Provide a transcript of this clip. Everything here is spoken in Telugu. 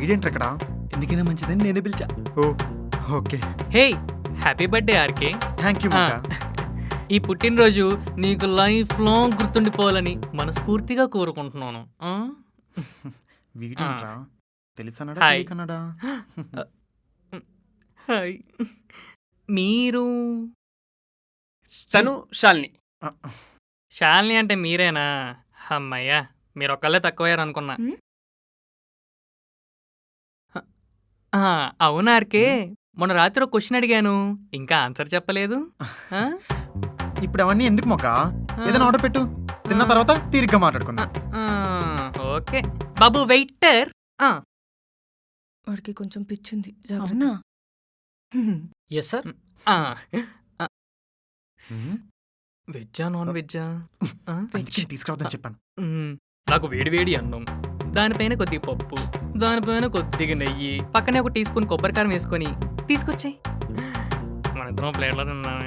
వీడేంట్రా ఇక్కడ? ఎందుకైనా మంచిదని నేనే పిలిచా. Oh okay, hey happy birthday RK. Thank you మొక్క. ఈ పుట్టినరోజు నీకు లైఫ్ లాంగ్ గుర్తుండిపోవాలని మనస్ఫూర్తిగా కోరుకుంటున్నాను. ఆ? వీడేంట్రా? తెలుసన్నాడా హాయ్. తెలియకన్నాడా? హాయ్. మీరు తను శాలిని. శాలిని అంటే మీరేనా? అమ్మయ్యా, మీరు ఒక్కళ్ళే తక్కువయ్యారు అనుకున్నా. హ్మ్? ఆ, అవునా ఆర్కే, మొన్న రాత్రి ఒక క్వశ్చన్ అడిగాను, ఇంకా ఆన్సర్ చెప్పలేదు. ఆ? ఇప్పుడు అవన్నీ ఎందుకు మొక్క? ఏదైనా ఆర్డర్ పెట్టు, తిన్న తర్వాత తీరిగ్గా మాట్లాడుకుందాం. ఆ, ఓకే బాబు వెయిటర్. వాడికి కొంచెం పిచ్చింది, జాగ్రత్త. అవునా ఎస్ సార్. వెజ్జా నాన్ వెజ్జా? అందుకే తీసుకురావద్దని చెప్పాను. నాకు వేడి వేడి అన్నం, దానిపైన కొద్దిగా పప్పు, దానిపైన కొద్దిగా నెయ్యి, పక్కనే ఒక టీ స్పూన్ కొబ్బరికారం వేసుకొని తీసుకొచ్చాయి. మన ఇద్దరం ప్లేట్లో తిన్నామే.